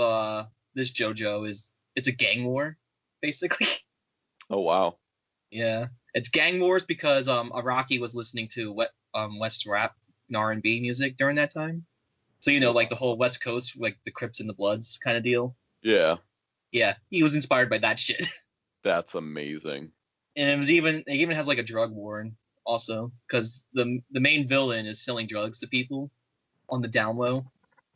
this JoJo is it's a gang war, basically. Oh wow. Yeah, it's gang wars because Araki was listening to West rap and R&B music during that time. So like the whole West Coast, like the Crips and the Bloods kind of deal. Yeah. Yeah, he was inspired by that shit. That's amazing. And it even has like a drug war also because the main villain is selling drugs to people on the down low.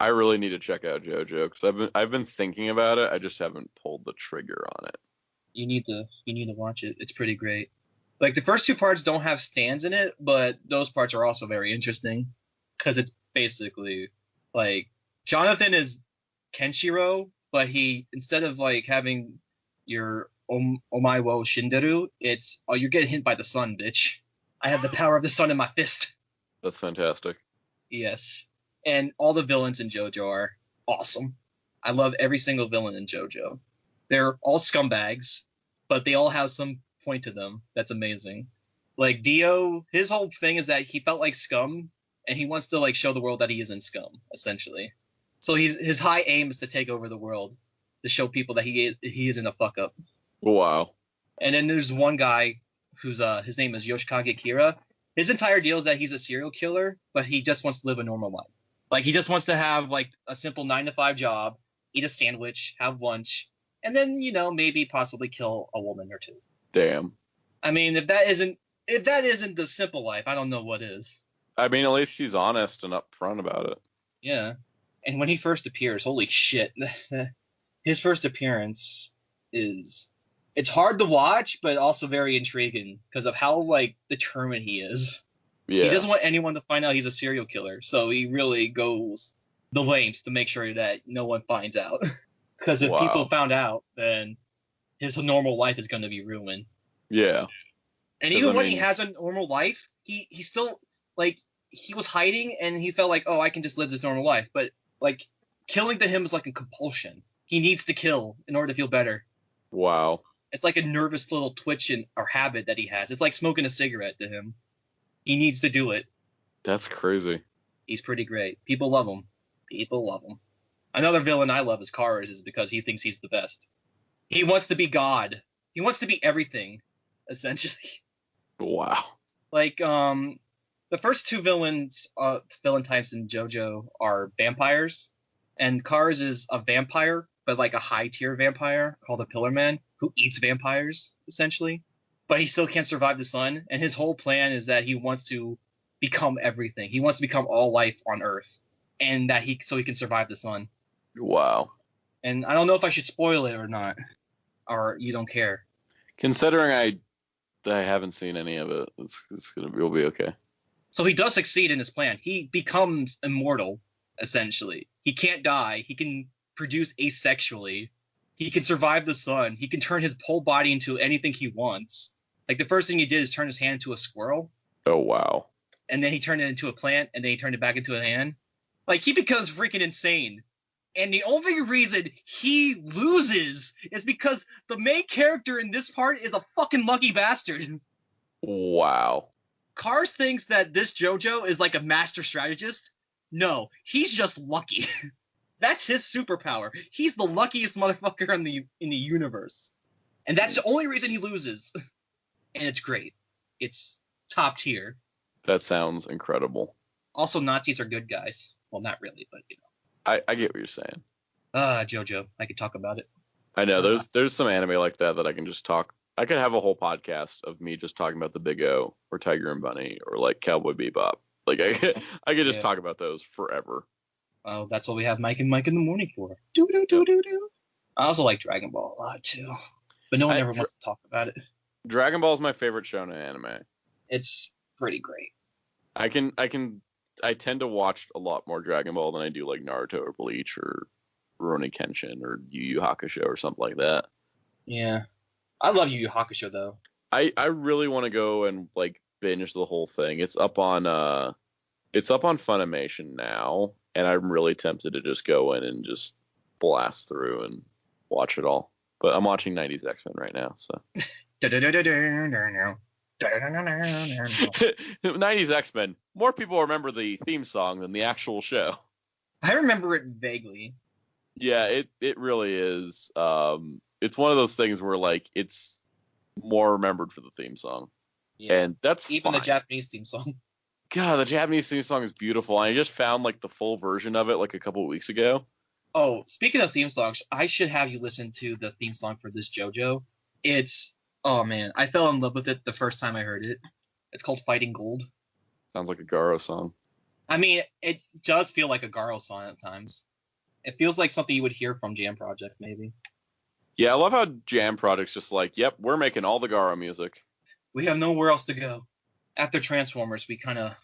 I really need to check out JoJo because I've been thinking about it. I just haven't pulled the trigger on it. You need to watch it. It's pretty great. Like the first two parts don't have stands in it, but those parts are also very interesting because it's basically like Jonathan is Kenshiro, but he instead of like having your Omae wo Shinderu, it's you're getting hit by the sun, bitch. I have the power of the sun in my fist. That's fantastic. Yes. And all the villains in JoJo are awesome. I love every single villain in JoJo. They're all scumbags, but they all have some point to them that's amazing. Like Dio, his whole thing is that he felt like scum, and he wants to like show the world that he isn't scum, essentially. So his high aim is to take over the world, to show people that he isn't a fuck up. Wow. And then there's one guy who's his name is Yoshikage Kira. His entire deal is that he's a serial killer, but he just wants to live a normal life. Like he just wants to have like a simple 9-to-5 job, eat a sandwich, have lunch, and then maybe possibly kill a woman or two. Damn. I mean, if that isn't the simple life, I don't know what is. I mean, at least he's honest and upfront about it. Yeah. And when he first appears, holy shit. His first appearance it's hard to watch, but also very intriguing because of how like determined he is. Yeah. He doesn't want anyone to find out he's a serial killer, so he really goes the lengths to make sure that no one finds out. Because if people found out, then his normal life is going to be ruined. Yeah. And even when he has a normal life, he still like he was hiding and he felt like, oh, I can just live this normal life. But like killing to him is like a compulsion. He needs to kill in order to feel better. Wow. It's like a nervous little twitch or habit that he has. It's like smoking a cigarette to him. He needs to do it. That's crazy. He's pretty great. People love him. People love him. Another villain I love is Kars is because he thinks he's the best. He wants to be God. He wants to be everything, essentially. Wow. Like, the first two villain types in JoJo are vampires, and Kars is a vampire, but like a high-tier vampire called a Pillar Man who eats vampires, essentially. But he still can't survive the sun, and his whole plan is that he wants to become everything. He wants to become all life on Earth, and so he can survive the sun. Wow. And I don't know if I should spoil it or not, or you don't care. Considering I haven't seen any of it, we'll be okay. So he does succeed in his plan. He becomes immortal, essentially. He can't die. He can produce asexually. He can survive the sun. He can turn his whole body into anything he wants. Like the first thing he did is turn his hand into a squirrel. Oh, wow. And then he turned it into a plant, and then he turned it back into a hand. Like he becomes freaking insane. And the only reason he loses is because the main character in this part is a fucking lucky bastard. Wow. Cars thinks that this JoJo is like a master strategist. No, he's just lucky. That's his superpower. He's the luckiest motherfucker in the universe. And that's the only reason he loses. And it's great. It's top tier. That sounds incredible. Also, Nazis are good guys. Well, not really, but you know. I get what you're saying. JoJo. I could talk about it. I know there's some anime like that I can just talk. I could have a whole podcast of me just talking about the Big O or Tiger and Bunny or like Cowboy Bebop. Like I could just talk about those forever. Oh, that's what we have Mike and Mike in the morning for. Do do do do do. I also like Dragon Ball a lot too, but no one ever wants to talk about it. Dragon Ball is my favorite shonen anime. It's pretty great. I tend to watch a lot more Dragon Ball than I do like Naruto or Bleach or Rurouni Kenshin or Yu Yu Hakusho or something like that. Yeah. I love Yu Yu Hakusho though. I really want to go and like binge the whole thing. It's up on Funimation now, and I'm really tempted to just go in and just blast through and watch it all. But I'm watching 90s X-Men right now, so 90s X-Men. More people remember the theme song than the actual show. I remember it vaguely. Yeah, it really is. It's one of those things where like it's more remembered for the theme song. Yeah. And that's even fine. The Japanese theme song. God, the Japanese theme song is beautiful. I just found like the full version of it like a couple of weeks ago. Oh, speaking of theme songs, I should have you listen to the theme song for this JoJo. Oh man, I fell in love with it the first time I heard it. It's called Fighting Gold. Sounds like a Garo song. I mean, it does feel like a Garo song at times. It feels like something you would hear from Jam Project, maybe. Yeah, I love how Jam Project's just like, yep, we're making all the Garo music. We have nowhere else to go. After Transformers, we kind of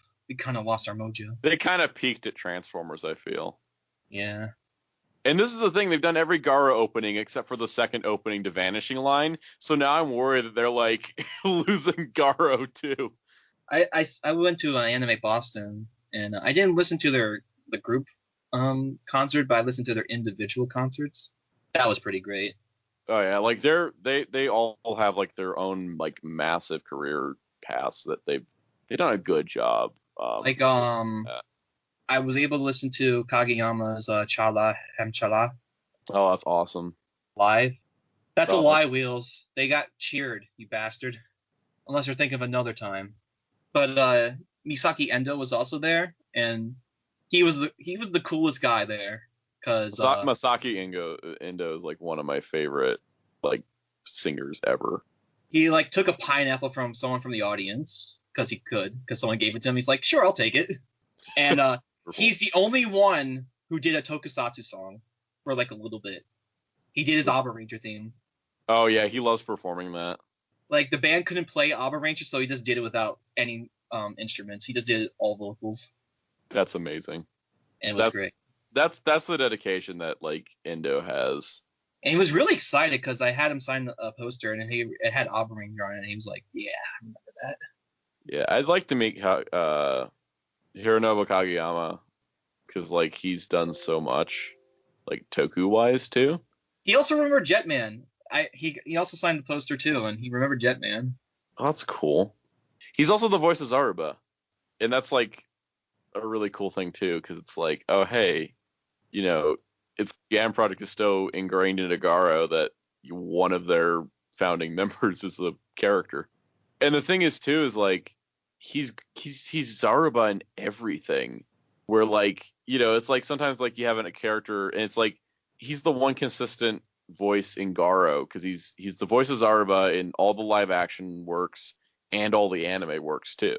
lost our mojo. They kind of peaked at Transformers, I feel. Yeah. And this is the thing, they've done every Garo opening except for the second opening to Vanishing Line. So now I'm worried that they're like losing Garo too. I went to Anime Boston and I didn't listen to the group concert, but I listened to their individual concerts. That was pretty great. Oh yeah, like they all have like their own like massive career paths that they've done a good job. I was able to listen to Kageyama's Chala Hemchala. Oh, that's awesome. Live. That's a lie, Wheels. They got cheered, you bastard. Unless you're thinking of another time. But Misaki Endo was also there, and he was the coolest guy there. Cause Masaki Endo is like one of my favorite like singers ever. He like took a pineapple from someone from the audience because someone gave it to him. He's like, sure, I'll take it. And he's the only one who did a Tokusatsu song for like a little bit. He did his Abba Ranger theme. Oh yeah, he loves performing that. Like the band couldn't play Abba Ranger, so he just did it without any instruments. He just did it all vocals. That's amazing. And it was great. That's the dedication that like Endo has. And he was really excited because I had him sign a poster and it had Abba Ranger on it, and he was like, "Yeah, I remember that." Yeah, I'd like to meet Hironobu Kageyama because like he's done so much, like Toku wise too. He also remembered Jetman. He also signed the poster too, and he remembered Jetman. Oh, that's cool. He's also the voice of Zaruba, and that's like a really cool thing too, because it's like, oh hey, you know, it's Jam Project is so ingrained into Garo that one of their founding members is a character. And the thing is too is like he's Zaruba in everything. Where like, you know, it's like sometimes like you have a character and it's like he's the one consistent voice in Garo because he's the voice of Zaruba in all the live action works and all the anime works too.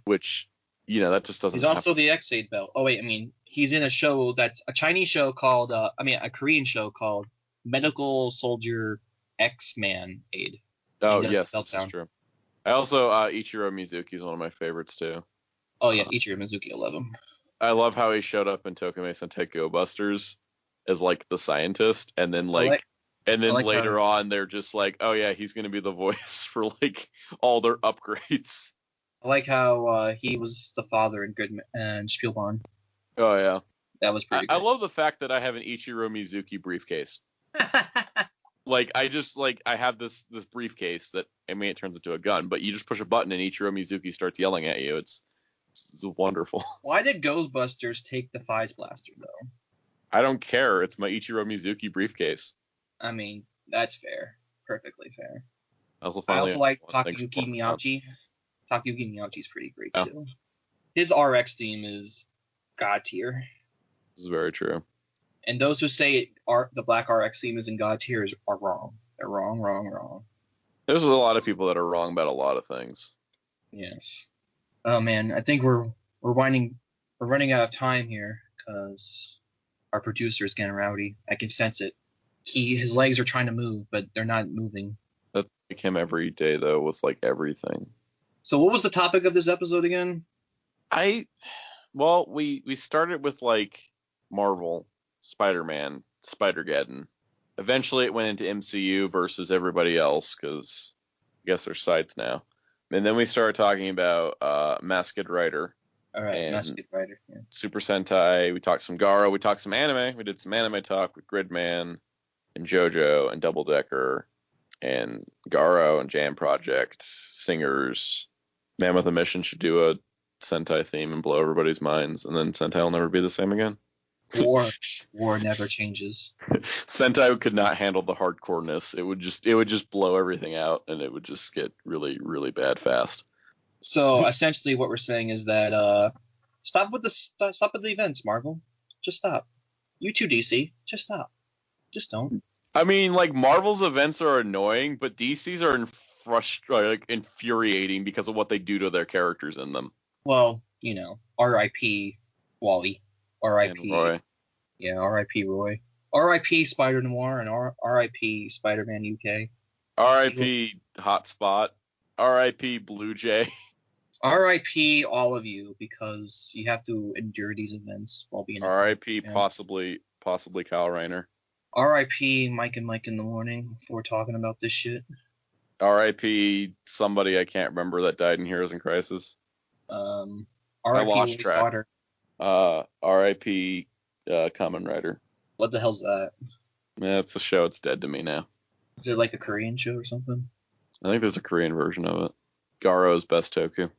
Which, you know, that just doesn't. He's also the X-Aid belt. Oh wait, I mean, he's in a show that's a Chinese show called, a Korean show called Medical Soldier X-Man Aid. Oh yes, that's true. I also Ichiro Mizuki is one of my favorites too. Oh yeah, Ichiro Mizuki, I love him. I love how he showed up in Tokimei Sentai Go Busters as like the scientist, and then later on they're just like, oh yeah, he's gonna be the voice for like all their upgrades. I like how he was the father in Gridman and Spielborn. Oh yeah, That was pretty I good. love the fact that I have an Ichiro Mizuki briefcase. Like, I have this briefcase that, it turns into a gun, but you just push a button and Ichiro Mizuki starts yelling at you. It's wonderful. Why did Ghostbusters take the Fize Blaster, though? I don't care. It's my Ichiro Mizuki briefcase. I mean, that's fair. Perfectly fair. I also like Takayuki Miyauchi. Takayuki Miyauchi's pretty great, Yeah. too. His RX theme is god tier. This is very true. And those who say the Black RX theme is in god tier are wrong. They're wrong. There's a lot of people that are wrong about a lot of things. Yes. Oh man, I think we're running out of time here because our producer is getting rowdy. I can sense it. His legs are trying to move, but they're not moving. That's like him every day though, with like everything. So what was the topic of this episode again? We started with like Marvel, Spider-Man, Spider-Geddon. Eventually it went into MCU versus everybody else because I guess there's sides now. And then we started talking about Masked Rider. All right, Masked Rider. Yeah. Super Sentai. We talked some Garo. We talked some anime. We did some anime talk with Gridman and JoJo and Double Decker and Garo and Jam Project. Singers. Man with a Mission should do a Sentai theme and blow everybody's minds, and then Sentai will never be the same again. War never changes. Sentai could not handle the hardcoreness. It would just blow everything out, and it would just get really, really bad fast. So essentially, what we're saying is that stop with the events, Marvel. Just stop. You too, DC. Just stop. Just don't. I mean, like, Marvel's events are annoying, but DC's are infuriating because of what they do to their characters in them. Well, R.I.P. Wally. R.I.P. Roy. Yeah, R.I.P. Roy. R.I.P. Spider Noir and R.I.P. Spider-Man UK. R.I.P. Hotspot. R.I.P. Blue Jay. R.I.P. all of you because you have to endure these events while being. R.I.P. Possibly Kyle Rayner. R.I.P. Mike and Mike in the morning before talking about this shit. R.I.P. somebody I can't remember that died in Heroes in Crisis. R.I.P. I lost track. R.I.P. Kamen Rider. What the hell's that? Yeah, it's a show. It's dead to me now. Is it like a Korean show or something? I think there's a Korean version of it. Garo's Best Toku.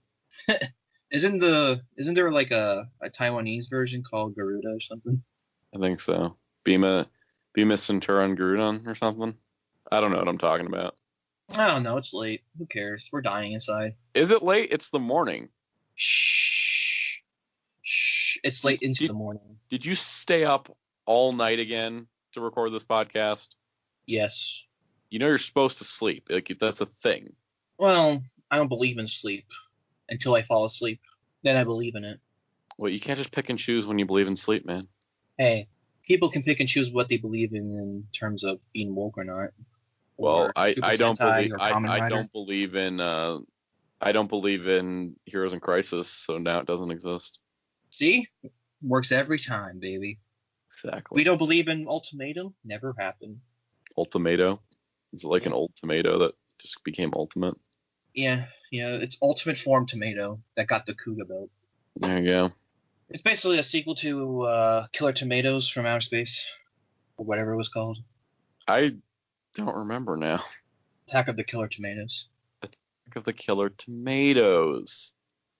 Isn't there like a Taiwanese version called Garuda or something? I think so. Bima Centurion Grudon or something. I don't know what I'm talking about. I don't know. It's late. Who cares? We're dying inside. Is it late? It's the morning. Shh. It's late into the morning. Did you stay up all night again to record this podcast? Yes. You're supposed to sleep. Like, that's a thing. Well, I don't believe in sleep until I fall asleep. Then I believe in it. Well, you can't just pick and choose when you believe in sleep, man. Hey, people can pick and choose what they believe in terms of being woke or not. Well, I don't believe in Heroes in Crisis, so now it doesn't exist. See? Works every time, baby. Exactly. We don't believe in Ultimatum. Never happened. Ultimato? Is it like an old tomato that just became ultimate? Yeah, it's Ultimate Form Tomato that got the Kuga belt. There you go. It's basically a sequel to Killer Tomatoes from Outer Space, or whatever it was called. I don't remember now. Attack of the Killer Tomatoes. Attack of the Killer Tomatoes.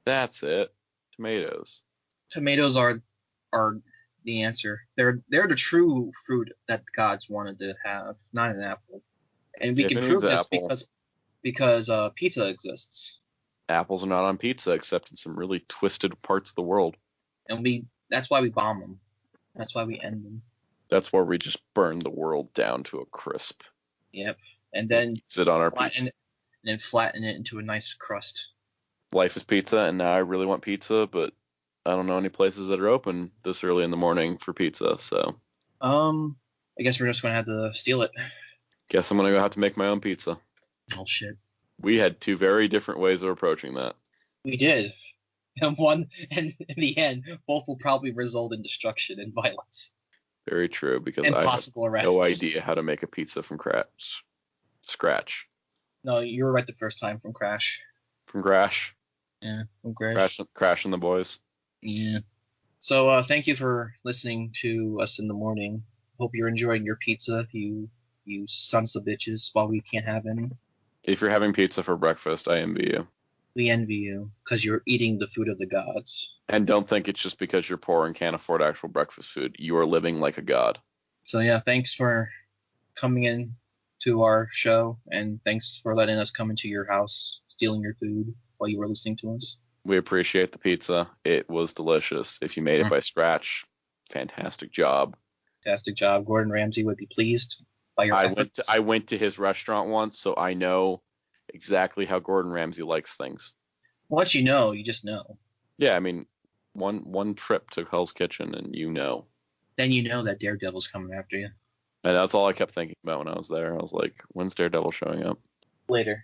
That's it. Tomatoes. Tomatoes are the answer. They're the true fruit that the gods wanted to have, not an apple. And we can prove this because pizza exists. Apples are not on pizza except in some really twisted parts of the world. And that's why we bomb them. That's why we end them. That's where we just burn the world down to a crisp. Yep. And then sit on our pizza. And then flatten it into a nice crust. Life is pizza, and now I really want pizza, but I don't know any places that are open this early in the morning for pizza, so. I guess we're just gonna have to steal it. Guess I'm gonna have to make my own pizza. Oh shit. We had two very different ways of approaching that. We did. And in the end, both will probably result in destruction and violence. Very true, because I have no idea how to make a pizza from scratch. No, you were right the first time from Crash. From Crash? Yeah, from Crash. Crash and the boys. Yeah. So thank you for listening to us in the morning. Hope you're enjoying your pizza, you sons of bitches, while we can't have any. If you're having pizza for breakfast, I envy you. We envy you because you're eating the food of the gods. And don't think it's just because you're poor and can't afford actual breakfast food. You are living like a god. So yeah, thanks for coming in to our show, and thanks for letting us come into your house, stealing your food while you were listening to us. We appreciate the pizza. It was delicious. If you made it by scratch, fantastic job. Fantastic job. Gordon Ramsay would be pleased by your efforts. I went to his restaurant once, so I know exactly how Gordon Ramsay likes things. Once you know, you just know. Yeah, I mean, one trip to Hell's Kitchen and you know. Then you know that Daredevil's coming after you. And that's all I kept thinking about when I was there. I was like, when's Daredevil showing up? Later.